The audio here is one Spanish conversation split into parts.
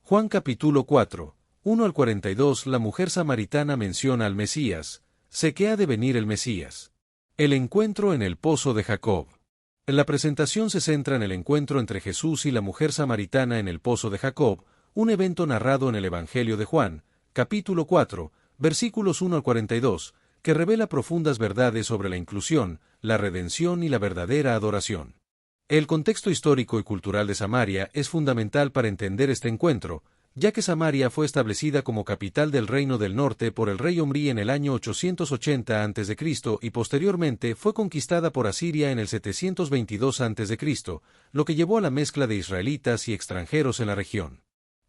Juan capítulo 4, 1 al 42. La mujer samaritana menciona al Mesías. Sé que ha de venir el Mesías. El encuentro en el pozo de Jacob. La presentación se centra en el encuentro entre Jesús y la mujer samaritana en el pozo de Jacob, un evento narrado en el Evangelio de Juan, capítulo 4, versículos 1 al 42, que revela profundas verdades sobre la inclusión, la redención y la verdadera adoración. El contexto histórico y cultural de Samaria es fundamental para entender este encuentro, ya que Samaria fue establecida como capital del Reino del Norte por el rey Omri en el año 880 a.C. y posteriormente fue conquistada por Asiria en el 722 a.C., lo que llevó a la mezcla de israelitas y extranjeros en la región.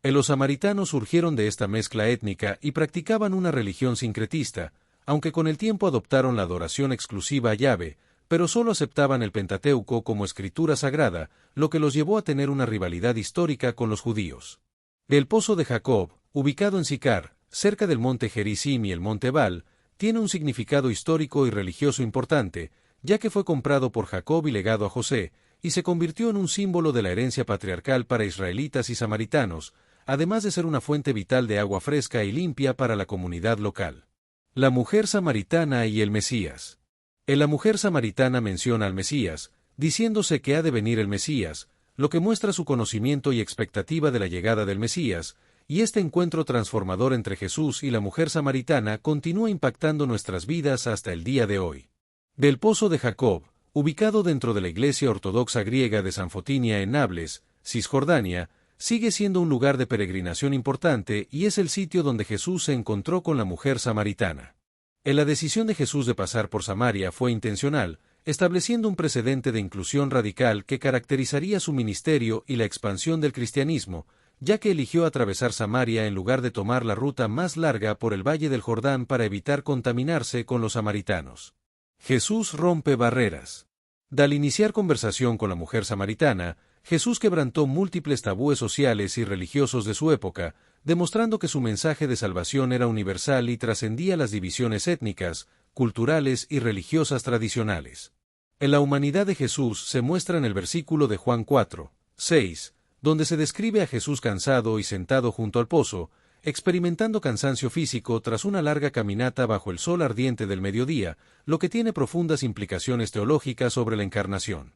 Los samaritanos surgieron de esta mezcla étnica y practicaban una religión sincretista, aunque con el tiempo adoptaron la adoración exclusiva a Yahvé, pero solo aceptaban el Pentateuco como escritura sagrada, lo que los llevó a tener una rivalidad histórica con los judíos. El pozo de Jacob, ubicado en Sicar, cerca del monte Gerizim y el monte Ebal, tiene un significado histórico y religioso importante, ya que fue comprado por Jacob y legado a José, y se convirtió en un símbolo de la herencia patriarcal para israelitas y samaritanos, además de ser una fuente vital de agua fresca y limpia para la comunidad local. La mujer samaritana y el Mesías. La mujer samaritana menciona al Mesías, diciéndose que ha de venir el Mesías, lo que muestra su conocimiento y expectativa de la llegada del Mesías, y este encuentro transformador entre Jesús y la mujer samaritana continúa impactando nuestras vidas hasta el día de hoy. Del pozo de Jacob, ubicado dentro de la Iglesia Ortodoxa griega de San Fotinia en Nablus, Cisjordania, sigue siendo un lugar de peregrinación importante y es el sitio donde Jesús se encontró con la mujer samaritana. La decisión de Jesús de pasar por Samaria fue intencional, estableciendo un precedente de inclusión radical que caracterizaría su ministerio y la expansión del cristianismo, ya que eligió atravesar Samaria en lugar de tomar la ruta más larga por el Valle del Jordán para evitar contaminarse con los samaritanos. Jesús rompe barreras. Al iniciar conversación con la mujer samaritana, Jesús quebrantó múltiples tabúes sociales y religiosos de su época, demostrando que su mensaje de salvación era universal y trascendía las divisiones étnicas, culturales y religiosas tradicionales. En la humanidad de Jesús se muestra en el versículo de Juan 4, 6, donde se describe a Jesús cansado y sentado junto al pozo, experimentando cansancio físico tras una larga caminata bajo el sol ardiente del mediodía, lo que tiene profundas implicaciones teológicas sobre la encarnación.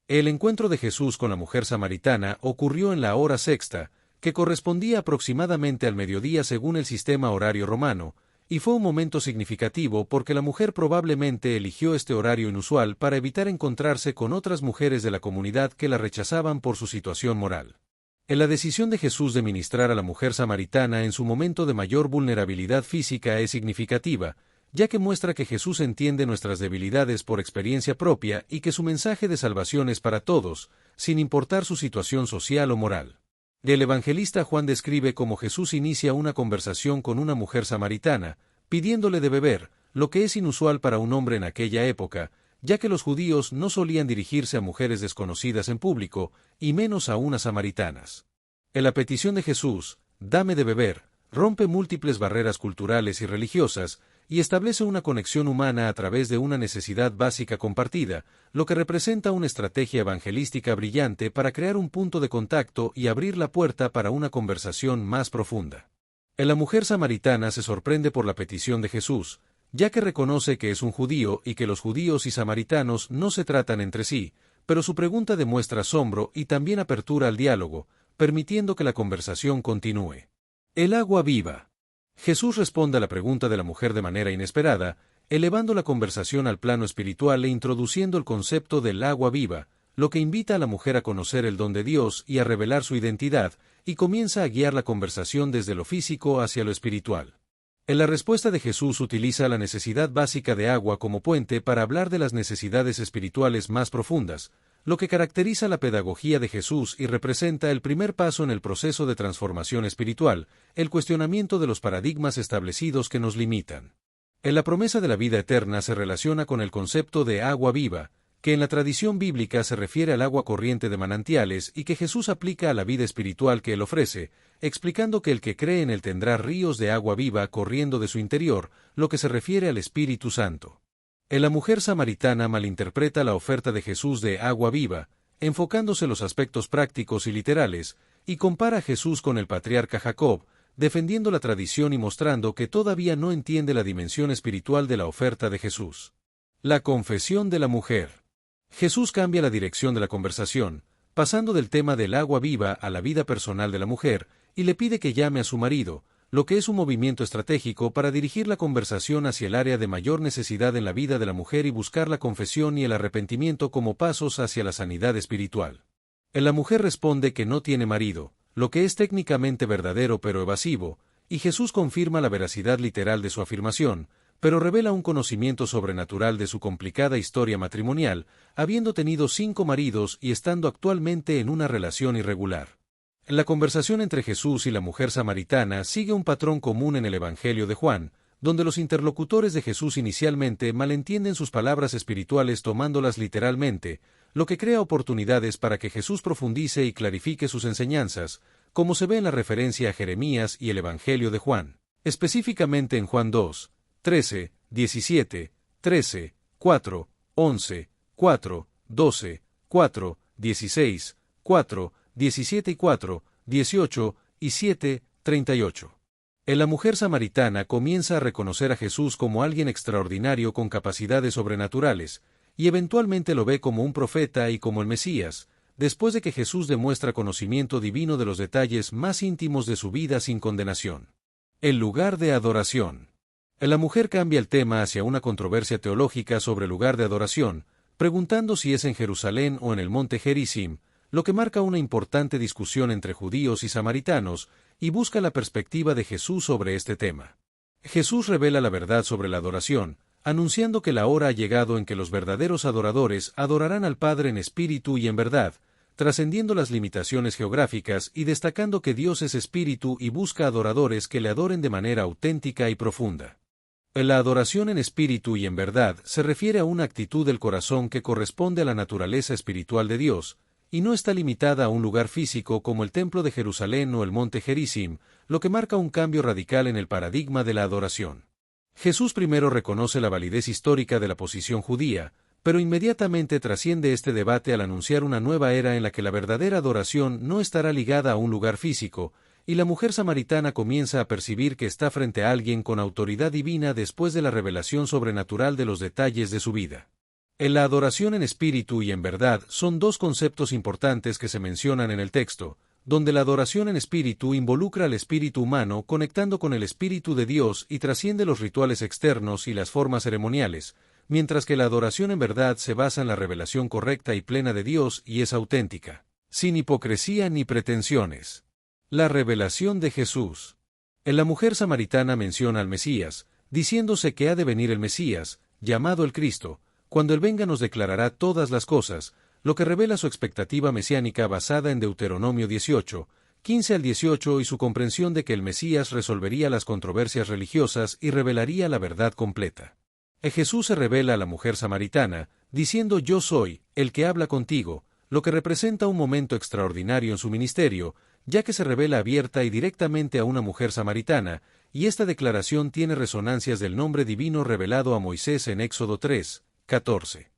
El encuentro de Jesús con la mujer samaritana ocurrió en la hora sexta, que correspondía aproximadamente al mediodía según el sistema horario romano, y fue un momento significativo porque la mujer probablemente eligió este horario inusual para evitar encontrarse con otras mujeres de la comunidad que la rechazaban por su situación moral. La decisión de Jesús de ministrar a la mujer samaritana en su momento de mayor vulnerabilidad física es significativa, ya que muestra que Jesús entiende nuestras debilidades por experiencia propia y que su mensaje de salvación es para todos, sin importar su situación social o moral. El evangelista Juan describe cómo Jesús inicia una conversación con una mujer samaritana, pidiéndole de beber, lo que es inusual para un hombre en aquella época, ya que los judíos no solían dirigirse a mujeres desconocidas en público, y menos aún a samaritanas. En la petición de Jesús, dame de beber, rompe múltiples barreras culturales y religiosas, y establece una conexión humana a través de una necesidad básica compartida, lo que representa una estrategia evangelística brillante para crear un punto de contacto y abrir la puerta para una conversación más profunda. La mujer samaritana se sorprende por la petición de Jesús, ya que reconoce que es un judío y que los judíos y samaritanos no se tratan entre sí, pero su pregunta demuestra asombro y también apertura al diálogo, permitiendo que la conversación continúe. El agua viva. Jesús responde a la pregunta de la mujer de manera inesperada, elevando la conversación al plano espiritual e introduciendo el concepto del agua viva, lo que invita a la mujer a conocer el don de Dios y a revelar su identidad, y comienza a guiar la conversación desde lo físico hacia lo espiritual. En la respuesta de Jesús utiliza la necesidad básica de agua como puente para hablar de las necesidades espirituales más profundas, lo que caracteriza la pedagogía de Jesús y representa el primer paso en el proceso de transformación espiritual, el cuestionamiento de los paradigmas establecidos que nos limitan. En la promesa de la vida eterna se relaciona con el concepto de agua viva, que en la tradición bíblica se refiere al agua corriente de manantiales y que Jesús aplica a la vida espiritual que Él ofrece, explicando que el que cree en Él tendrá ríos de agua viva corriendo de su interior, lo que se refiere al Espíritu Santo. La mujer samaritana malinterpreta la oferta de Jesús de agua viva, enfocándose en los aspectos prácticos y literales, y compara a Jesús con el patriarca Jacob, defendiendo la tradición y mostrando que todavía no entiende la dimensión espiritual de la oferta de Jesús. La confesión de la mujer. Jesús cambia la dirección de la conversación, pasando del tema del agua viva a la vida personal de la mujer, y le pide que llame a su marido, lo que es un movimiento estratégico para dirigir la conversación hacia el área de mayor necesidad en la vida de la mujer y buscar la confesión y el arrepentimiento como pasos hacia la sanidad espiritual. La mujer responde que no tiene marido, lo que es técnicamente verdadero pero evasivo, y Jesús confirma la veracidad literal de su afirmación, pero revela un conocimiento sobrenatural de su complicada historia matrimonial, habiendo tenido 5 maridos y estando actualmente en una relación irregular. La conversación entre Jesús y la mujer samaritana sigue un patrón común en el Evangelio de Juan, donde los interlocutores de Jesús inicialmente malentienden sus palabras espirituales tomándolas literalmente, lo que crea oportunidades para que Jesús profundice y clarifique sus enseñanzas, como se ve en la referencia a Jeremías y el Evangelio de Juan, específicamente en Juan 2, 13, 17, 13, 4, 11, 4, 12, 4, 16, 4, 17 y 4, 18 y 7, 38. La mujer samaritana comienza a reconocer a Jesús como alguien extraordinario con capacidades sobrenaturales, y eventualmente lo ve como un profeta y como el Mesías, después de que Jesús demuestra conocimiento divino de los detalles más íntimos de su vida sin condenación. El lugar de adoración. La mujer cambia el tema hacia una controversia teológica sobre el lugar de adoración, preguntando si es en Jerusalén o en el monte Gerizim, lo que marca una importante discusión entre judíos y samaritanos, y busca la perspectiva de Jesús sobre este tema. Jesús revela la verdad sobre la adoración, anunciando que la hora ha llegado en que los verdaderos adoradores adorarán al Padre en espíritu y en verdad, trascendiendo las limitaciones geográficas y destacando que Dios es espíritu y busca adoradores que le adoren de manera auténtica y profunda. La adoración en espíritu y en verdad se refiere a una actitud del corazón que corresponde a la naturaleza espiritual de Dios, y no está limitada a un lugar físico como el Templo de Jerusalén o el Monte Gerizim, lo que marca un cambio radical en el paradigma de la adoración. Jesús primero reconoce la validez histórica de la posición judía, pero inmediatamente trasciende este debate al anunciar una nueva era en la que la verdadera adoración no estará ligada a un lugar físico, y la mujer samaritana comienza a percibir que está frente a alguien con autoridad divina después de la revelación sobrenatural de los detalles de su vida. En la adoración en espíritu y en verdad son dos conceptos importantes que se mencionan en el texto, donde la adoración en espíritu involucra al espíritu humano conectando con el espíritu de Dios y trasciende los rituales externos y las formas ceremoniales, mientras que la adoración en verdad se basa en la revelación correcta y plena de Dios y es auténtica, sin hipocresía ni pretensiones. La revelación de Jesús. La mujer samaritana menciona al Mesías, diciéndose que ha de venir el Mesías, llamado el Cristo. Cuando Él venga nos declarará todas las cosas, lo que revela su expectativa mesiánica basada en Deuteronomio 18, 15 al 18 y su comprensión de que el Mesías resolvería las controversias religiosas y revelaría la verdad completa. Jesús se revela a la mujer samaritana, diciendo yo soy, el que habla contigo, lo que representa un momento extraordinario en su ministerio, ya que se revela abierta y directamente a una mujer samaritana, y esta declaración tiene resonancias del nombre divino revelado a Moisés en Éxodo 3, 14.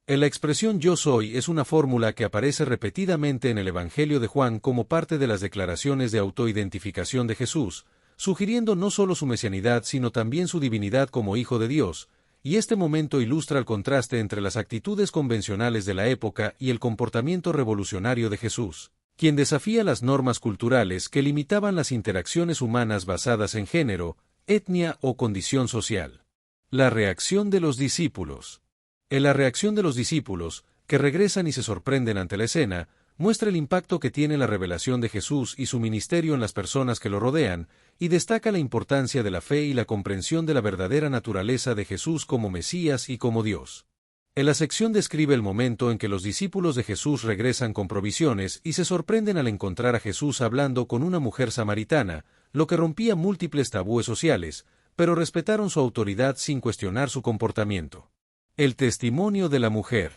La expresión yo soy es una fórmula que aparece repetidamente en el Evangelio de Juan como parte de las declaraciones de autoidentificación de Jesús, sugiriendo no solo su mesianidad sino también su divinidad como Hijo de Dios, y este momento ilustra el contraste entre las actitudes convencionales de la época y el comportamiento revolucionario de Jesús, quien desafía las normas culturales que limitaban las interacciones humanas basadas en género, etnia o condición social. La reacción de los discípulos. La reacción de los discípulos, que regresan y se sorprenden ante la escena, muestra el impacto que tiene la revelación de Jesús y su ministerio en las personas que lo rodean, y destaca la importancia de la fe y la comprensión de la verdadera naturaleza de Jesús como Mesías y como Dios. La sección describe el momento en que los discípulos de Jesús regresan con provisiones y se sorprenden al encontrar a Jesús hablando con una mujer samaritana, lo que rompía múltiples tabúes sociales, pero respetaron su autoridad sin cuestionar su comportamiento. El testimonio de la mujer.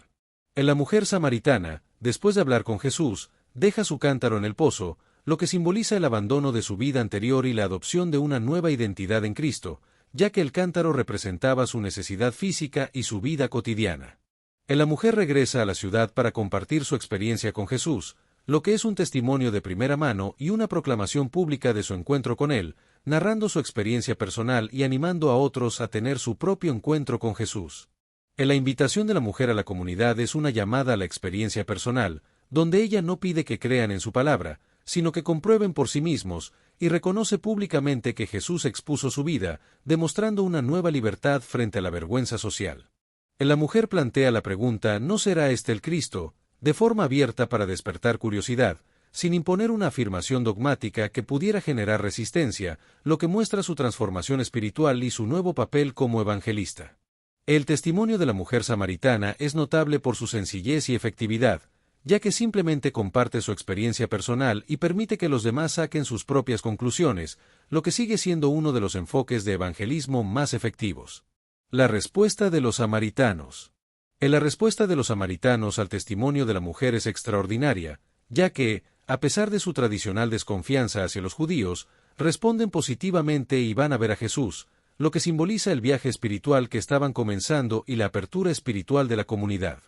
La mujer samaritana, después de hablar con Jesús, deja su cántaro en el pozo, lo que simboliza el abandono de su vida anterior y la adopción de una nueva identidad en Cristo, ya que el cántaro representaba su necesidad física y su vida cotidiana. La mujer regresa a la ciudad para compartir su experiencia con Jesús, lo que es un testimonio de primera mano y una proclamación pública de su encuentro con él, narrando su experiencia personal y animando a otros a tener su propio encuentro con Jesús. En la invitación de la mujer a la comunidad es una llamada a la experiencia personal, donde ella no pide que crean en su palabra, sino que comprueben por sí mismos, y reconoce públicamente que Jesús expuso su vida, demostrando una nueva libertad frente a la vergüenza social. La mujer plantea la pregunta ¿no será este el Cristo?, de forma abierta para despertar curiosidad, sin imponer una afirmación dogmática que pudiera generar resistencia, lo que muestra su transformación espiritual y su nuevo papel como evangelista. El testimonio de la mujer samaritana es notable por su sencillez y efectividad, ya que simplemente comparte su experiencia personal y permite que los demás saquen sus propias conclusiones, lo que sigue siendo uno de los enfoques de evangelismo más efectivos. La respuesta de los samaritanos. La respuesta de los samaritanos al testimonio de la mujer es extraordinaria, ya que, a pesar de su tradicional desconfianza hacia los judíos, responden positivamente y van a ver a Jesús, lo que simboliza el viaje espiritual que estaban comenzando y la apertura espiritual de la comunidad.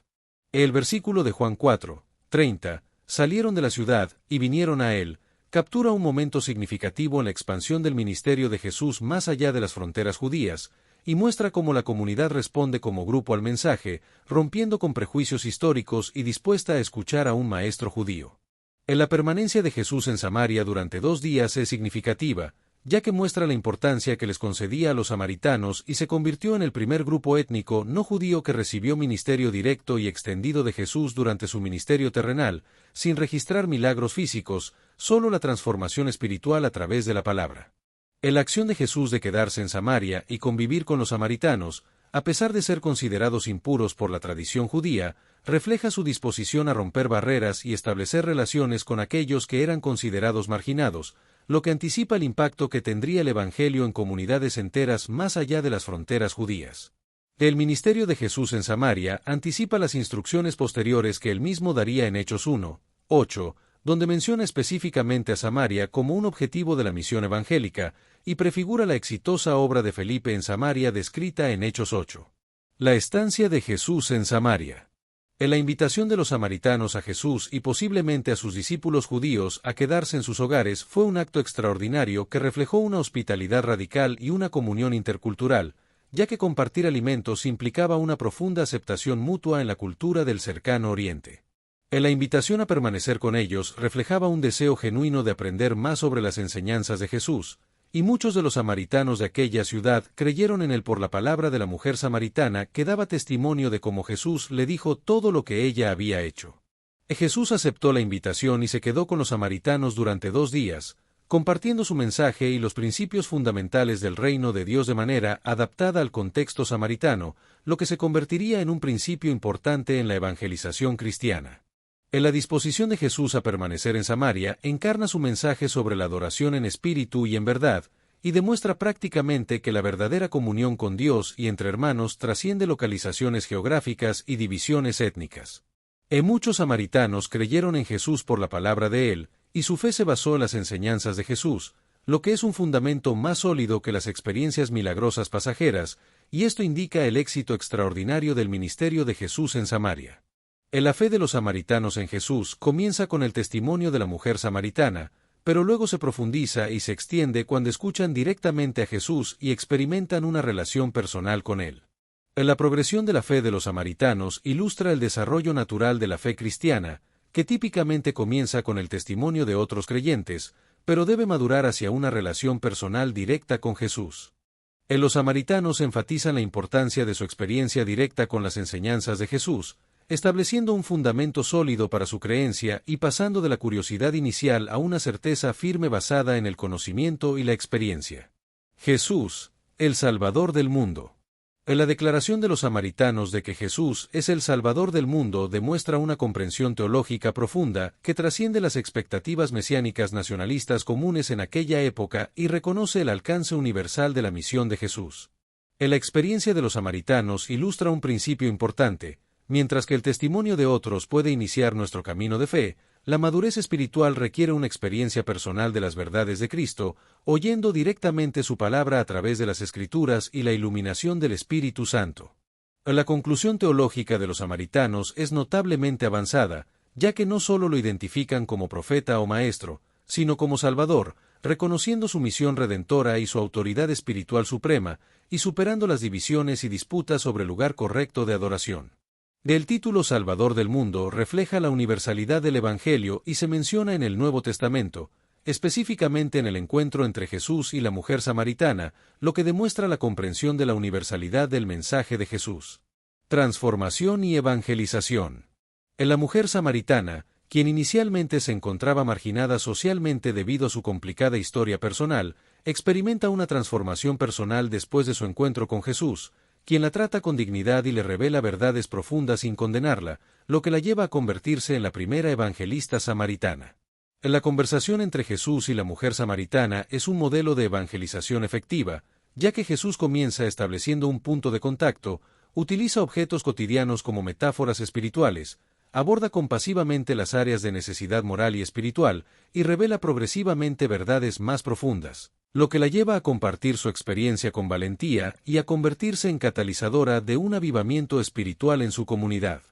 El versículo de Juan 4:30, salieron de la ciudad y vinieron a él, captura un momento significativo en la expansión del ministerio de Jesús más allá de las fronteras judías, y muestra cómo la comunidad responde como grupo al mensaje, rompiendo con prejuicios históricos y dispuesta a escuchar a un maestro judío. La permanencia de Jesús en Samaria durante 2 días es significativa, ya que muestra la importancia que les concedía a los samaritanos y se convirtió en el primer grupo étnico no judío que recibió ministerio directo y extendido de Jesús durante su ministerio terrenal, sin registrar milagros físicos, solo la transformación espiritual a través de la palabra. La acción de Jesús de quedarse en Samaria y convivir con los samaritanos, a pesar de ser considerados impuros por la tradición judía, refleja su disposición a romper barreras y establecer relaciones con aquellos que eran considerados marginados, lo que anticipa el impacto que tendría el Evangelio en comunidades enteras más allá de las fronteras judías. El ministerio de Jesús en Samaria anticipa las instrucciones posteriores que él mismo daría en Hechos 1:8, donde menciona específicamente a Samaria como un objetivo de la misión evangélica, y prefigura la exitosa obra de Felipe en Samaria descrita en Hechos 8. La estancia de Jesús en Samaria. En la invitación de los samaritanos a Jesús y posiblemente a sus discípulos judíos a quedarse en sus hogares fue un acto extraordinario que reflejó una hospitalidad radical y una comunión intercultural, ya que compartir alimentos implicaba una profunda aceptación mutua en la cultura del cercano Oriente. La invitación a permanecer con ellos reflejaba un deseo genuino de aprender más sobre las enseñanzas de Jesús, y muchos de los samaritanos de aquella ciudad creyeron en él por la palabra de la mujer samaritana que daba testimonio de cómo Jesús le dijo todo lo que ella había hecho. Jesús aceptó la invitación y se quedó con los samaritanos durante 2 días, compartiendo su mensaje y los principios fundamentales del reino de Dios de manera adaptada al contexto samaritano, lo que se convertiría en un principio importante en la evangelización cristiana. En la disposición de Jesús a permanecer en Samaria encarna su mensaje sobre la adoración en espíritu y en verdad, y demuestra prácticamente que la verdadera comunión con Dios y entre hermanos trasciende localizaciones geográficas y divisiones étnicas. Muchos samaritanos creyeron en Jesús por la palabra de él, y su fe se basó en las enseñanzas de Jesús, lo que es un fundamento más sólido que las experiencias milagrosas pasajeras, y esto indica el éxito extraordinario del ministerio de Jesús en Samaria. La fe de los samaritanos en Jesús comienza con el testimonio de la mujer samaritana, pero luego se profundiza y se extiende cuando escuchan directamente a Jesús y experimentan una relación personal con él. La progresión de la fe de los samaritanos ilustra el desarrollo natural de la fe cristiana, que típicamente comienza con el testimonio de otros creyentes, pero debe madurar hacia una relación personal directa con Jesús. Los samaritanos enfatizan la importancia de su experiencia directa con las enseñanzas de Jesús, estableciendo un fundamento sólido para su creencia y pasando de la curiosidad inicial a una certeza firme basada en el conocimiento y la experiencia. Jesús, el Salvador del mundo. La declaración de los samaritanos de que Jesús es el Salvador del mundo demuestra una comprensión teológica profunda que trasciende las expectativas mesiánicas nacionalistas comunes en aquella época y reconoce el alcance universal de la misión de Jesús. La experiencia de los samaritanos ilustra un principio importante. Mientras que el testimonio de otros puede iniciar nuestro camino de fe, la madurez espiritual requiere una experiencia personal de las verdades de Cristo, oyendo directamente su palabra a través de las Escrituras y la iluminación del Espíritu Santo. La conclusión teológica de los samaritanos es notablemente avanzada, ya que no solo lo identifican como profeta o maestro, sino como Salvador, reconociendo su misión redentora y su autoridad espiritual suprema, y superando las divisiones y disputas sobre el lugar correcto de adoración. El título Salvador del mundo refleja la universalidad del Evangelio y se menciona en el Nuevo Testamento, específicamente en el encuentro entre Jesús y la mujer samaritana, lo que demuestra la comprensión de la universalidad del mensaje de Jesús. Transformación y evangelización. En la mujer samaritana, quien inicialmente se encontraba marginada socialmente debido a su complicada historia personal, experimenta una transformación personal después de su encuentro con Jesús, quien la trata con dignidad y le revela verdades profundas sin condenarla, lo que la lleva a convertirse en la primera evangelista samaritana. La conversación entre Jesús y la mujer samaritana es un modelo de evangelización efectiva, ya que Jesús comienza estableciendo un punto de contacto, utiliza objetos cotidianos como metáforas espirituales, aborda compasivamente las áreas de necesidad moral y espiritual, y revela progresivamente verdades más profundas, lo que la lleva a compartir su experiencia con valentía y a convertirse en catalizadora de un avivamiento espiritual en su comunidad.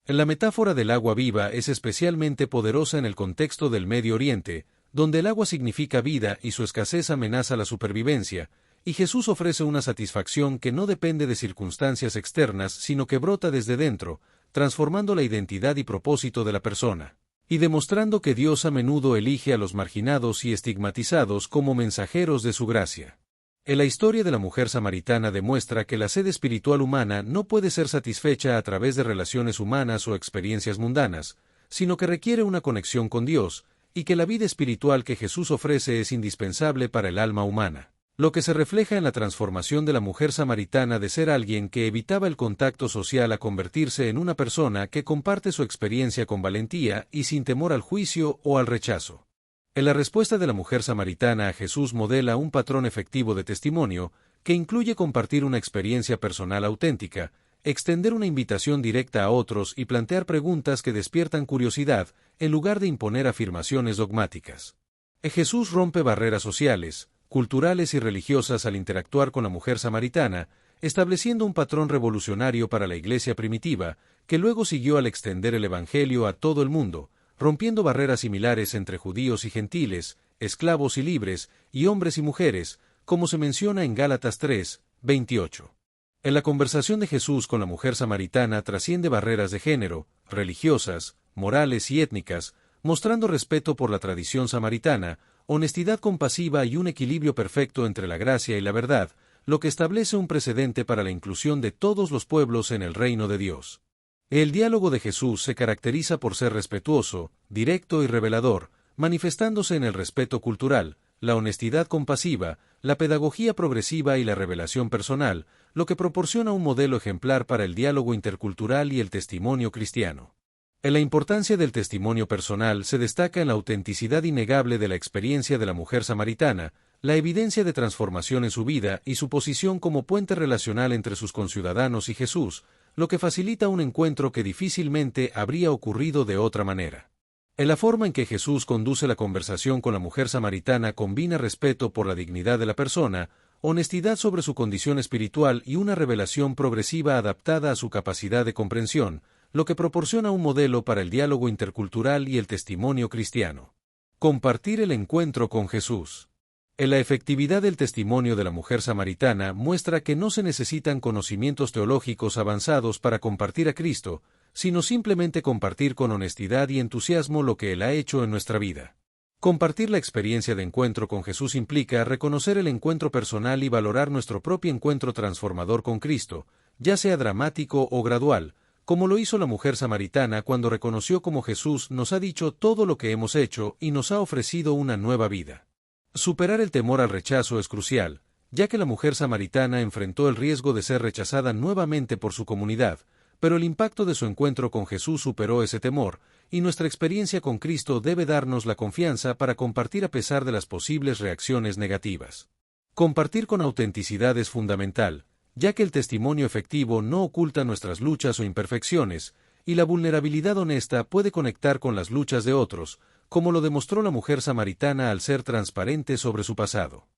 La metáfora del agua viva es especialmente poderosa en el contexto del Medio Oriente, donde el agua significa vida y su escasez amenaza la supervivencia, y Jesús ofrece una satisfacción que no depende de circunstancias externas sino que brota desde dentro, transformando la identidad y propósito de la persona, y demostrando que Dios a menudo elige a los marginados y estigmatizados como mensajeros de su gracia. En la historia de la mujer samaritana demuestra que la sed espiritual humana no puede ser satisfecha a través de relaciones humanas o experiencias mundanas, sino que requiere una conexión con Dios, y que la vida espiritual que Jesús ofrece es indispensable para el alma humana, lo que se refleja en la transformación de la mujer samaritana de ser alguien que evitaba el contacto social a convertirse en una persona que comparte su experiencia con valentía y sin temor al juicio o al rechazo. En la respuesta de la mujer samaritana a Jesús modela un patrón efectivo de testimonio, que incluye compartir una experiencia personal auténtica, extender una invitación directa a otros y plantear preguntas que despiertan curiosidad, en lugar de imponer afirmaciones dogmáticas. Jesús rompe barreras sociales, culturales y religiosas al interactuar con la mujer samaritana, estableciendo un patrón revolucionario para la iglesia primitiva, que luego siguió al extender el Evangelio a todo el mundo, rompiendo barreras similares entre judíos y gentiles, esclavos y libres, y hombres y mujeres, como se menciona en Gálatas 3, 28. En la conversación de Jesús con la mujer samaritana trasciende barreras de género, religiosas, morales y étnicas, mostrando respeto por la tradición samaritana, honestidad compasiva y un equilibrio perfecto entre la gracia y la verdad, lo que establece un precedente para la inclusión de todos los pueblos en el reino de Dios. El diálogo de Jesús se caracteriza por ser respetuoso, directo y revelador, manifestándose en el respeto cultural, la honestidad compasiva, la pedagogía progresiva y la revelación personal, lo que proporciona un modelo ejemplar para el diálogo intercultural y el testimonio cristiano. En la importancia del testimonio personal se destaca en la autenticidad innegable de la experiencia de la mujer samaritana, la evidencia de transformación en su vida y su posición como puente relacional entre sus conciudadanos y Jesús, lo que facilita un encuentro que difícilmente habría ocurrido de otra manera. En la forma en que Jesús conduce la conversación con la mujer samaritana combina respeto por la dignidad de la persona, honestidad sobre su condición espiritual y una revelación progresiva adaptada a su capacidad de comprensión, lo que proporciona un modelo para el diálogo intercultural y el testimonio cristiano. Compartir el encuentro con Jesús. En la efectividad del testimonio de la mujer samaritana muestra que no se necesitan conocimientos teológicos avanzados para compartir a Cristo, sino simplemente compartir con honestidad y entusiasmo lo que Él ha hecho en nuestra vida. Compartir la experiencia de encuentro con Jesús implica reconocer el encuentro personal y valorar nuestro propio encuentro transformador con Cristo, ya sea dramático o gradual, como lo hizo la mujer samaritana cuando reconoció cómo Jesús nos ha dicho todo lo que hemos hecho y nos ha ofrecido una nueva vida. Superar el temor al rechazo es crucial, ya que la mujer samaritana enfrentó el riesgo de ser rechazada nuevamente por su comunidad, pero el impacto de su encuentro con Jesús superó ese temor, y nuestra experiencia con Cristo debe darnos la confianza para compartir a pesar de las posibles reacciones negativas. Compartir con autenticidad es fundamental, ya que el testimonio efectivo no oculta nuestras luchas o imperfecciones, y la vulnerabilidad honesta puede conectar con las luchas de otros, como lo demostró la mujer samaritana al ser transparente sobre su pasado.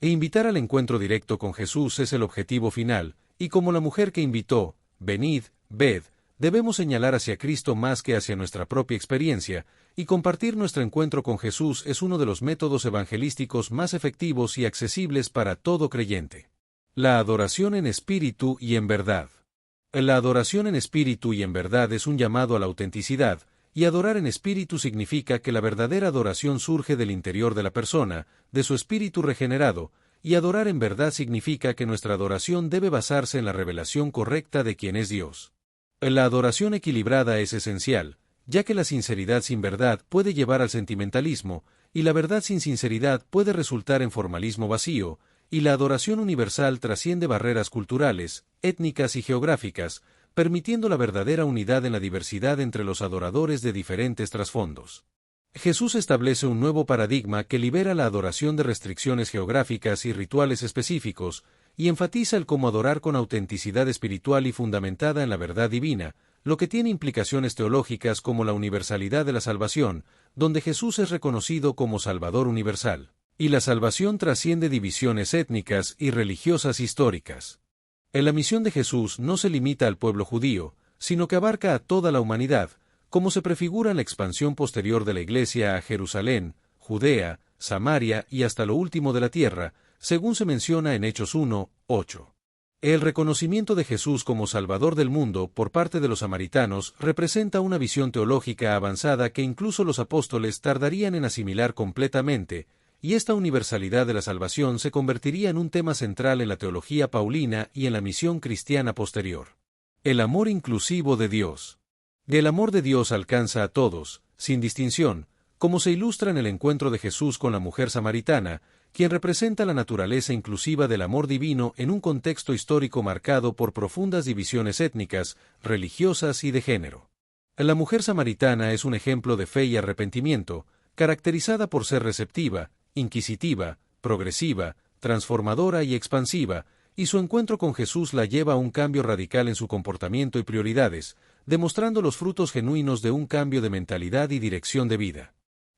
Invitar al encuentro directo con Jesús es el objetivo final, y como la mujer que invitó, venid, ved, Debemos señalar hacia Cristo más que hacia nuestra propia experiencia, y compartir nuestro encuentro con Jesús es uno de los métodos evangelísticos más efectivos y accesibles para todo creyente. La adoración en espíritu y en verdad. La adoración en espíritu y en verdad es un llamado a la autenticidad, y adorar en espíritu significa que la verdadera adoración surge del interior de la persona, de su espíritu regenerado, y adorar en verdad significa que nuestra adoración debe basarse en la revelación correcta de quién es Dios. La adoración equilibrada es esencial, ya que la sinceridad sin verdad puede llevar al sentimentalismo, y la verdad sin sinceridad puede resultar en formalismo vacío, y la adoración universal trasciende barreras culturales, étnicas y geográficas, permitiendo la verdadera unidad en la diversidad entre los adoradores de diferentes trasfondos. Jesús establece un nuevo paradigma que libera la adoración de restricciones geográficas y rituales específicos, y enfatiza el cómo adorar con autenticidad espiritual y fundamentada en la verdad divina, lo que tiene implicaciones teológicas como la universalidad de la salvación, donde Jesús es reconocido como Salvador universal, y la salvación trasciende divisiones étnicas y religiosas históricas. En la misión de Jesús no se limita al pueblo judío, sino que abarca a toda la humanidad, como se prefigura en la expansión posterior de la Iglesia a Jerusalén, Judea, Samaria y hasta lo último de la tierra, según se menciona en Hechos 1:8. El reconocimiento de Jesús como Salvador del mundo por parte de los samaritanos representa una visión teológica avanzada que incluso los apóstoles tardarían en asimilar completamente, y esta universalidad de la salvación se convertiría en un tema central en la teología paulina y en la misión cristiana posterior. El amor inclusivo de Dios. El amor de Dios alcanza a todos, sin distinción, como se ilustra en el encuentro de Jesús con la mujer samaritana, quien representa la naturaleza inclusiva del amor divino en un contexto histórico marcado por profundas divisiones étnicas, religiosas y de género. La mujer samaritana es un ejemplo de fe y arrepentimiento, caracterizada por ser receptiva, inquisitiva, progresiva, transformadora y expansiva, y su encuentro con Jesús la lleva a un cambio radical en su comportamiento y prioridades, demostrando los frutos genuinos de un cambio de mentalidad y dirección de vida.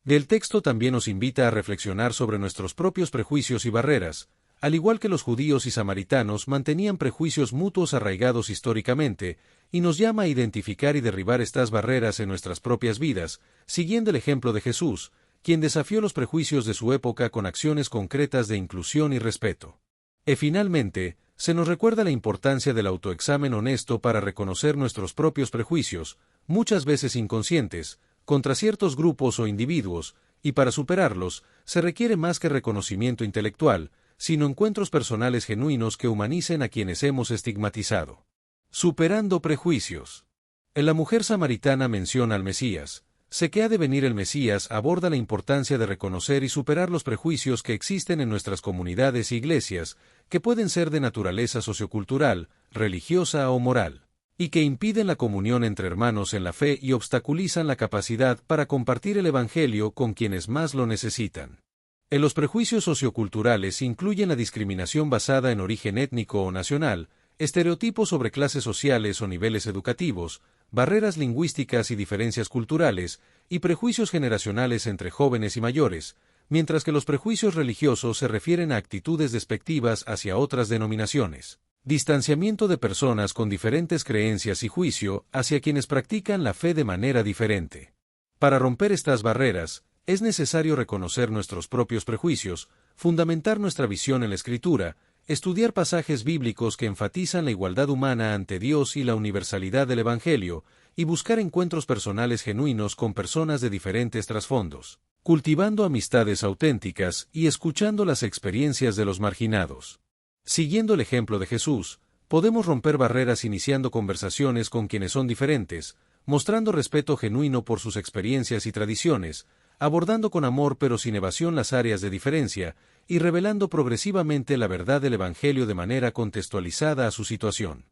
El texto también nos invita a reflexionar sobre nuestros propios prejuicios y barreras, al igual que los judíos y samaritanos mantenían prejuicios mutuos arraigados históricamente, y nos llama a identificar y derribar estas barreras en nuestras propias vidas, siguiendo el ejemplo de Jesús, quien desafió los prejuicios de su época con acciones concretas de inclusión y respeto. Y finalmente, se nos recuerda la importancia del autoexamen honesto para reconocer nuestros propios prejuicios, muchas veces inconscientes, contra ciertos grupos o individuos, y para superarlos, se requiere más que reconocimiento intelectual, sino encuentros personales genuinos que humanicen a quienes hemos estigmatizado. Superando prejuicios. En la mujer samaritana menciona al Mesías. Sé que ha de venir el Mesías aborda la importancia de reconocer y superar los prejuicios que existen en nuestras comunidades e iglesias, que pueden ser de naturaleza sociocultural, religiosa o moral, y que impiden la comunión entre hermanos en la fe y obstaculizan la capacidad para compartir el Evangelio con quienes más lo necesitan. En los prejuicios socioculturales incluyen la discriminación basada en origen étnico o nacional, estereotipos sobre clases sociales o niveles educativos, barreras lingüísticas y diferencias culturales, y prejuicios generacionales entre jóvenes y mayores, mientras que los prejuicios religiosos se refieren a actitudes despectivas hacia otras denominaciones. Distanciamiento de personas con diferentes creencias y juicio hacia quienes practican la fe de manera diferente. Para romper estas barreras, es necesario reconocer nuestros propios prejuicios, fundamentar nuestra visión en la Escritura, estudiar pasajes bíblicos que enfatizan la igualdad humana ante Dios y la universalidad del Evangelio, y buscar encuentros personales genuinos con personas de diferentes trasfondos, cultivando amistades auténticas y escuchando las experiencias de los marginados. Siguiendo el ejemplo de Jesús, podemos romper barreras iniciando conversaciones con quienes son diferentes, mostrando respeto genuino por sus experiencias y tradiciones, abordando con amor pero sin evasión las áreas de diferencia, y revelando progresivamente la verdad del Evangelio de manera contextualizada a su situación.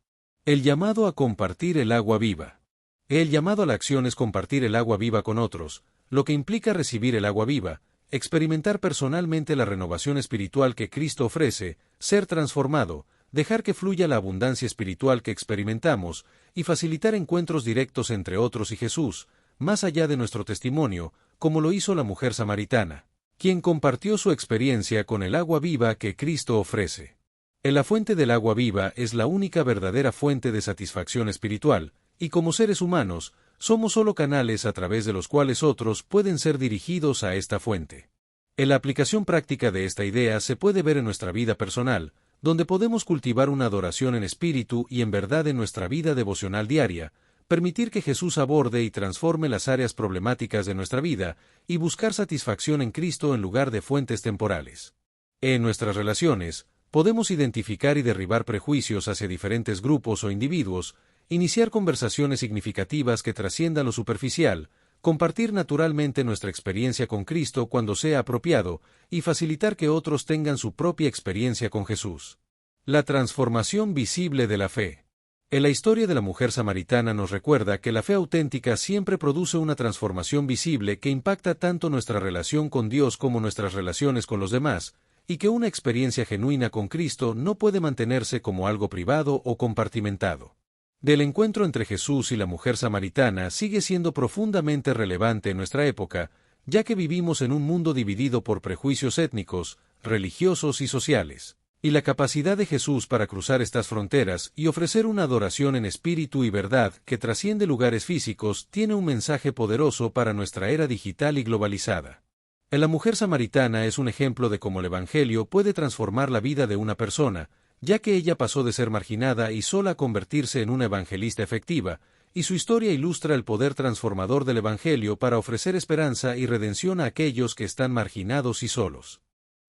El llamado a compartir el agua viva. El llamado a la acción es compartir el agua viva con otros, lo que implica recibir el agua viva, experimentar personalmente la renovación espiritual que Cristo ofrece, ser transformado, dejar que fluya la abundancia espiritual que experimentamos, y facilitar encuentros directos entre otros y Jesús, más allá de nuestro testimonio, como lo hizo la mujer samaritana, quien compartió su experiencia con el agua viva que Cristo ofrece. La fuente del agua viva es la única verdadera fuente de satisfacción espiritual, y como seres humanos, somos solo canales a través de los cuales otros pueden ser dirigidos a esta fuente. En la aplicación práctica de esta idea se puede ver en nuestra vida personal, donde podemos cultivar una adoración en espíritu y en verdad en nuestra vida devocional diaria, permitir que Jesús aborde y transforme las áreas problemáticas de nuestra vida y buscar satisfacción en Cristo en lugar de fuentes temporales. En nuestras relaciones, podemos identificar y derribar prejuicios hacia diferentes grupos o individuos, iniciar conversaciones significativas que trasciendan lo superficial, compartir naturalmente nuestra experiencia con Cristo cuando sea apropiado y facilitar que otros tengan su propia experiencia con Jesús. La transformación visible de la fe. En la historia de la mujer samaritana nos recuerda que la fe auténtica siempre produce una transformación visible que impacta tanto nuestra relación con Dios como nuestras relaciones con los demás, y que una experiencia genuina con Cristo no puede mantenerse como algo privado o compartimentado. Del encuentro entre Jesús y la mujer samaritana sigue siendo profundamente relevante en nuestra época, ya que vivimos en un mundo dividido por prejuicios étnicos, religiosos y sociales. Y la capacidad de Jesús para cruzar estas fronteras y ofrecer una adoración en espíritu y verdad que trasciende lugares físicos tiene un mensaje poderoso para nuestra era digital y globalizada. La mujer samaritana es un ejemplo de cómo el Evangelio puede transformar la vida de una persona, ya que ella pasó de ser marginada y sola a convertirse en una evangelista efectiva, y su historia ilustra el poder transformador del Evangelio para ofrecer esperanza y redención a aquellos que están marginados y solos.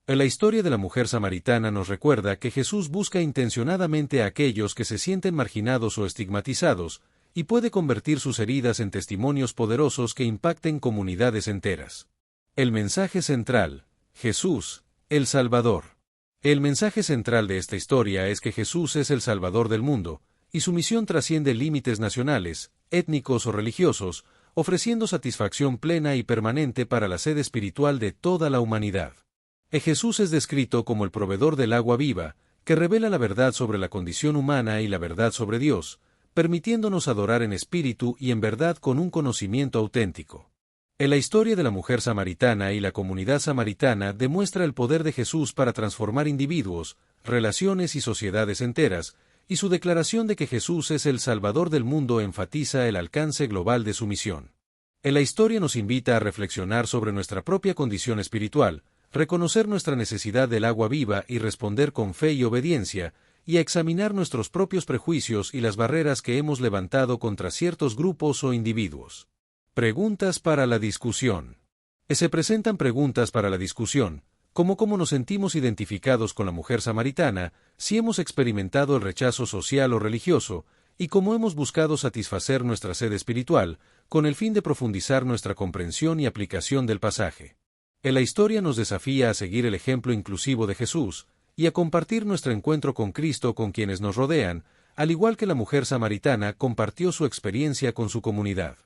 La historia de la mujer samaritana nos recuerda que Jesús busca intencionadamente a aquellos que se sienten marginados o estigmatizados, y puede convertir sus heridas en testimonios poderosos que impacten comunidades enteras. El mensaje central: Jesús, el Salvador. El mensaje central de esta historia es que Jesús es el Salvador del mundo, y su misión trasciende límites nacionales, étnicos o religiosos, ofreciendo satisfacción plena y permanente para la sed espiritual de toda la humanidad. Jesús es descrito como el proveedor del agua viva, que revela la verdad sobre la condición humana y la verdad sobre Dios, permitiéndonos adorar en espíritu y en verdad con un conocimiento auténtico. En la historia de la mujer samaritana y la comunidad samaritana demuestra el poder de Jesús para transformar individuos, relaciones y sociedades enteras, y su declaración de que Jesús es el Salvador del mundo enfatiza el alcance global de su misión. En la historia nos invita a reflexionar sobre nuestra propia condición espiritual, reconocer nuestra necesidad del agua viva y responder con fe y obediencia, y a examinar nuestros propios prejuicios y las barreras que hemos levantado contra ciertos grupos o individuos. Preguntas para la discusión. Se presentan preguntas para la discusión, como cómo nos sentimos identificados con la mujer samaritana, si hemos experimentado el rechazo social o religioso, y cómo hemos buscado satisfacer nuestra sed espiritual, con el fin de profundizar nuestra comprensión y aplicación del pasaje. La historia nos desafía a seguir el ejemplo inclusivo de Jesús, y a compartir nuestro encuentro con Cristo con quienes nos rodean, al igual que la mujer samaritana compartió su experiencia con su comunidad.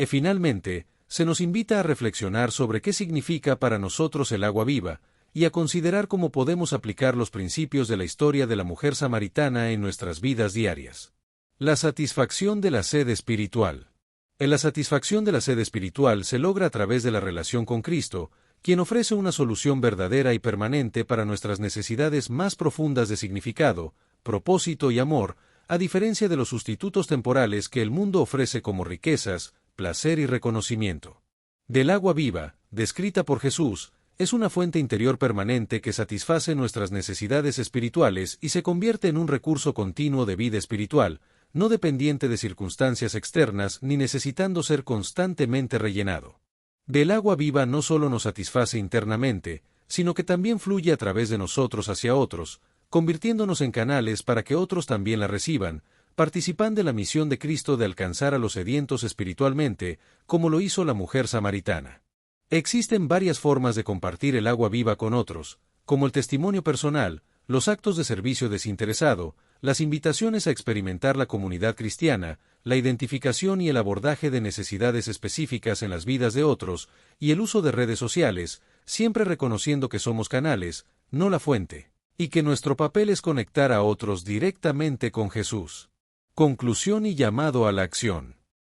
Finalmente, se nos invita a reflexionar sobre qué significa para nosotros el agua viva, y a considerar cómo podemos aplicar los principios de la historia de la mujer samaritana en nuestras vidas diarias. La satisfacción de la sed espiritual. La satisfacción de la sed espiritual se logra a través de la relación con Cristo, quien ofrece una solución verdadera y permanente para nuestras necesidades más profundas de significado, propósito y amor, a diferencia de los sustitutos temporales que el mundo ofrece como riquezas, placer y reconocimiento. Del agua viva, descrita por Jesús, es una fuente interior permanente que satisface nuestras necesidades espirituales y se convierte en un recurso continuo de vida espiritual, no dependiente de circunstancias externas ni necesitando ser constantemente rellenado. Del agua viva no solo nos satisface internamente, sino que también fluye a través de nosotros hacia otros, convirtiéndonos en canales para que otros también la reciban, participando de la misión de Cristo de alcanzar a los sedientos espiritualmente, como lo hizo la mujer samaritana. Existen varias formas de compartir el agua viva con otros, como el testimonio personal, los actos de servicio desinteresado, las invitaciones a experimentar la comunidad cristiana, la identificación y el abordaje de necesidades específicas en las vidas de otros, y el uso de redes sociales, siempre reconociendo que somos canales, no la fuente, y que nuestro papel es conectar a otros directamente con Jesús. Conclusión y llamado a la acción.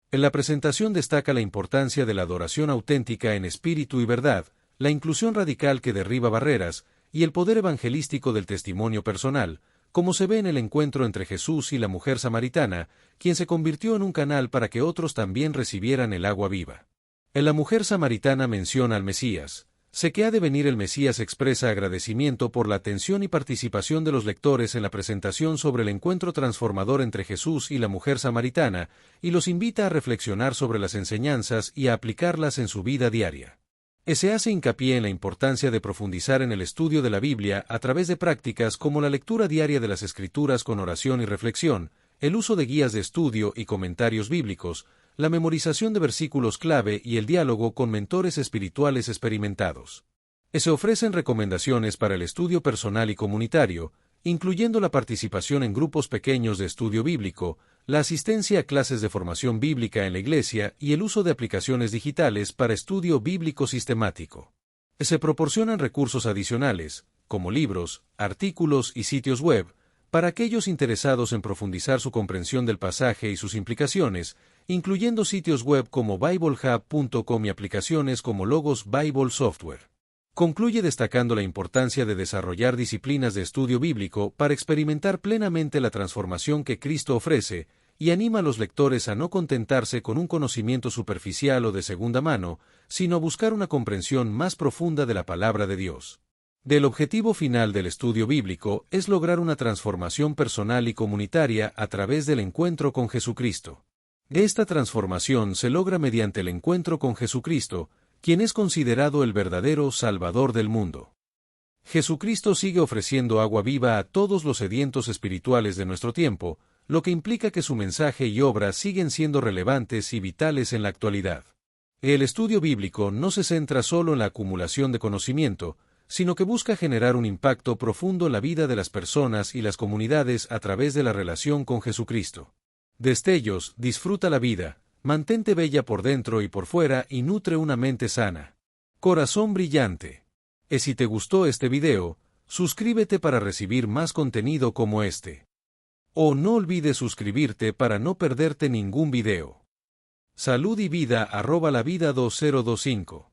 En la presentación destaca la importancia de la adoración auténtica en espíritu y verdad, la inclusión radical que derriba barreras, y el poder evangelístico del testimonio personal, como se ve en el encuentro entre Jesús y la mujer samaritana, quien se convirtió en un canal para que otros también recibieran el agua viva. En la mujer samaritana menciona al Mesías. Sé que ha de venir el Mesías expresa agradecimiento por la atención y participación de los lectores en la presentación sobre el encuentro transformador entre Jesús y la mujer samaritana, y los invita a reflexionar sobre las enseñanzas y a aplicarlas en su vida diaria. Se hace hincapié en la importancia de profundizar en el estudio de la Biblia a través de prácticas como la lectura diaria de las Escrituras con oración y reflexión, el uso de guías de estudio y comentarios bíblicos, la memorización de versículos clave y el diálogo con mentores espirituales experimentados. Se ofrecen recomendaciones para el estudio personal y comunitario, incluyendo la participación en grupos pequeños de estudio bíblico, la asistencia a clases de formación bíblica en la iglesia y el uso de aplicaciones digitales para estudio bíblico sistemático. Se proporcionan recursos adicionales, como libros, artículos y sitios web, para aquellos interesados en profundizar su comprensión del pasaje y sus implicaciones, incluyendo sitios web como BibleHub.com y aplicaciones como Logos Bible Software. Concluye destacando la importancia de desarrollar disciplinas de estudio bíblico para experimentar plenamente la transformación que Cristo ofrece, y anima a los lectores a no contentarse con un conocimiento superficial o de segunda mano, sino a buscar una comprensión más profunda de la palabra de Dios. El objetivo final del estudio bíblico es lograr una transformación personal y comunitaria a través del encuentro con Jesucristo. Esta transformación se logra mediante el encuentro con Jesucristo, quien es considerado el verdadero Salvador del mundo. Jesucristo sigue ofreciendo agua viva a todos los sedientos espirituales de nuestro tiempo, lo que implica que su mensaje y obra siguen siendo relevantes y vitales en la actualidad. El estudio bíblico no se centra solo en la acumulación de conocimiento, sino que busca generar un impacto profundo en la vida de las personas y las comunidades a través de la relación con Jesucristo. Destellos, disfruta la vida, mantente bella por dentro y por fuera y nutre una mente sana. Corazón brillante. Si te gustó este video, suscríbete para recibir más contenido como este. O no olvides suscribirte para no perderte ningún video. Salud y vida @lavida 2025.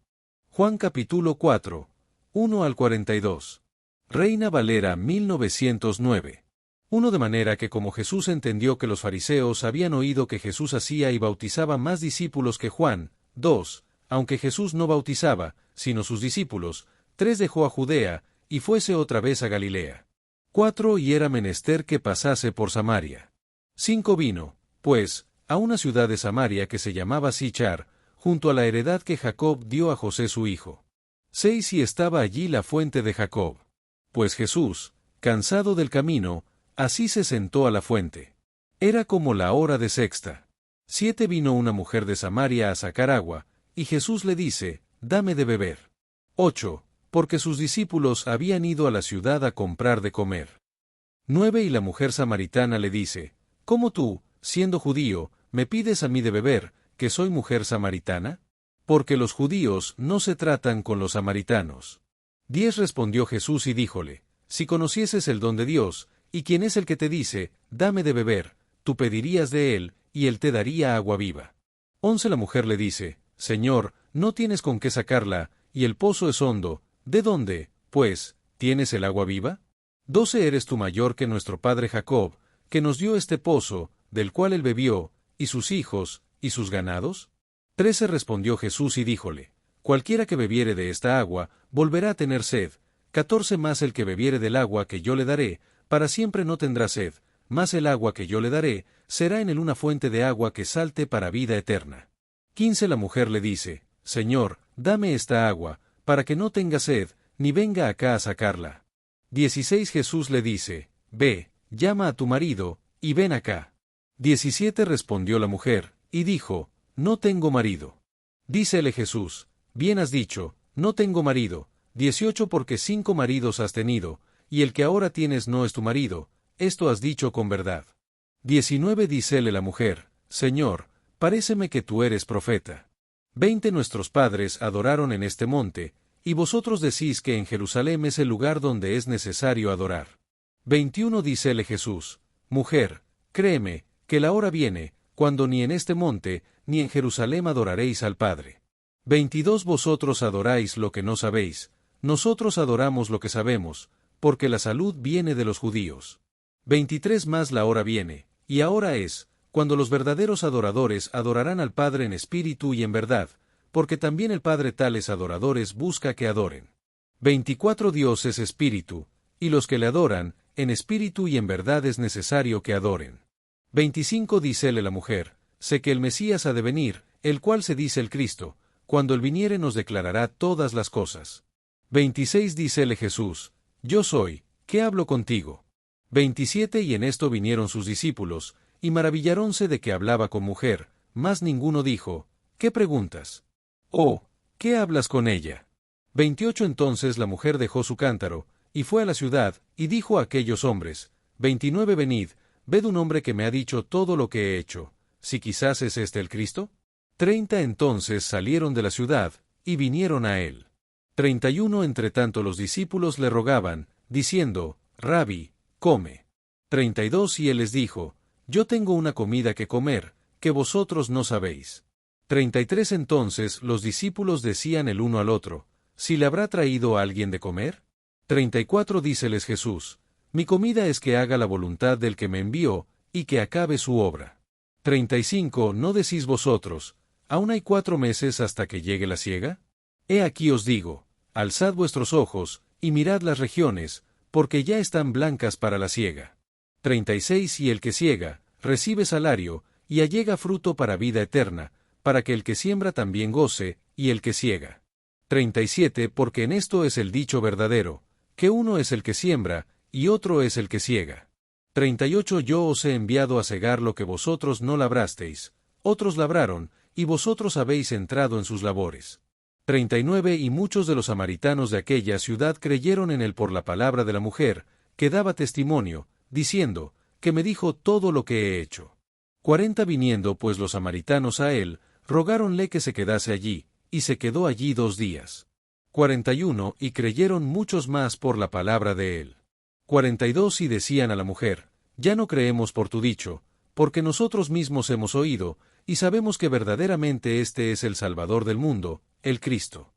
Juan capítulo 4. 1 al 42. Reina Valera 1909. De manera que como Jesús entendió que los fariseos habían oído que Jesús hacía y bautizaba más discípulos que Juan, 2, aunque Jesús no bautizaba, sino sus discípulos, 3 dejó a Judea, y fuese otra vez a Galilea. 4 y era menester que pasase por Samaria. 5 vino, pues, a una ciudad de Samaria que se llamaba Sichar, junto a la heredad que Jacob dio a José su hijo. 6 y estaba allí la fuente de Jacob. Pues Jesús, cansado del camino, así se sentó a la fuente. Era como la hora de sexta. 7 vino una mujer de Samaria a sacar agua, y Jesús le dice, dame de beber. 8, porque sus discípulos habían ido a la ciudad a comprar de comer. 9 y la mujer samaritana le dice, ¿cómo tú, siendo judío, me pides a mí de beber, que soy mujer samaritana? Porque los judíos no se tratan con los samaritanos. 10 respondió Jesús y díjole, si conocieses el don de Dios, y quién es el que te dice, dame de beber, tú pedirías de él, y él te daría agua viva. 11 la mujer le dice, Señor, no tienes con qué sacarla, y el pozo es hondo, ¿de dónde, pues, tienes el agua viva? 12 eres tú mayor que nuestro padre Jacob, que nos dio este pozo, del cual él bebió, y sus hijos, y sus ganados. 13 respondió Jesús y díjole, cualquiera que bebiere de esta agua, volverá a tener sed. 14 más el que bebiere del agua que yo le daré, para siempre no tendrá sed, mas el agua que yo le daré, será en él una fuente de agua que salte para vida eterna. 15 la mujer le dice, Señor, dame esta agua, para que no tenga sed, ni venga acá a sacarla. 16 Jesús le dice, ve, llama a tu marido, y ven acá. 17 respondió la mujer, y dijo, no tengo marido. Dícele Jesús, bien has dicho, no tengo marido. 18 porque 5 maridos has tenido, y el que ahora tienes no es tu marido, esto has dicho con verdad. 19 dícele la mujer, Señor, paréceme que tú eres profeta. 20 nuestros padres adoraron en este monte, y vosotros decís que en Jerusalén es el lugar donde es necesario adorar. 21 dícele Jesús, mujer, créeme, que la hora viene, cuando ni en este monte, ni en Jerusalén adoraréis al Padre. 22 vosotros adoráis lo que no sabéis, nosotros adoramos lo que sabemos, porque la salud viene de los judíos. 23 Más la hora viene, y ahora es, cuando los verdaderos adoradores adorarán al Padre en espíritu y en verdad, porque también el Padre tales adoradores busca que adoren. 24 Dios es espíritu, y los que le adoran, en espíritu y en verdad es necesario que adoren. 25 Dícele la mujer, sé que el Mesías ha de venir, el cual se dice el Cristo, cuando él viniere nos declarará todas las cosas. 26 Dícele Jesús, yo soy, ¿qué hablo contigo? 27 Y en esto vinieron sus discípulos, y maravillaronse de que hablaba con mujer, mas ninguno dijo, ¿qué preguntas? Oh, ¿qué hablas con ella? 28 Entonces la mujer dejó su cántaro, y fue a la ciudad, y dijo a aquellos hombres, 29 Venid, ved un hombre que me ha dicho todo lo que he hecho, si quizás es este el Cristo. 30 Entonces salieron de la ciudad, y vinieron a él. 31 Entre tanto los discípulos le rogaban, diciendo, Rabbi, come. 32 Y él les dijo, yo tengo una comida que comer, que vosotros no sabéis. 33 Entonces los discípulos decían el uno al otro, ¿si le habrá traído a alguien de comer? 34 Díceles Jesús, mi comida es que haga la voluntad del que me envió, y que acabe su obra. 35 ¿No decís vosotros, aún hay 4 meses hasta que llegue la siega? He aquí os digo, alzad vuestros ojos, y mirad las regiones, porque ya están blancas para la siega. 36 Y el que siega, recibe salario, y allega fruto para vida eterna, para que el que siembra también goce, y el que siega. 37 Porque en esto es el dicho verdadero, que uno es el que siembra, y otro es el que siega. 38 Yo os he enviado a segar lo que vosotros no labrasteis, otros labraron, y vosotros habéis entrado en sus labores. 39 Y muchos de los samaritanos de aquella ciudad creyeron en él por la palabra de la mujer, que daba testimonio, diciendo, que me dijo todo lo que he hecho. 40 Viniendo pues los samaritanos a él, rogáronle que se quedase allí, y se quedó allí 2 días. 41 Y creyeron muchos más por la palabra de él. 42 Y decían a la mujer, ya no creemos por tu dicho, porque nosotros mismos hemos oído, y sabemos que verdaderamente este es el Salvador del mundo, el Cristo.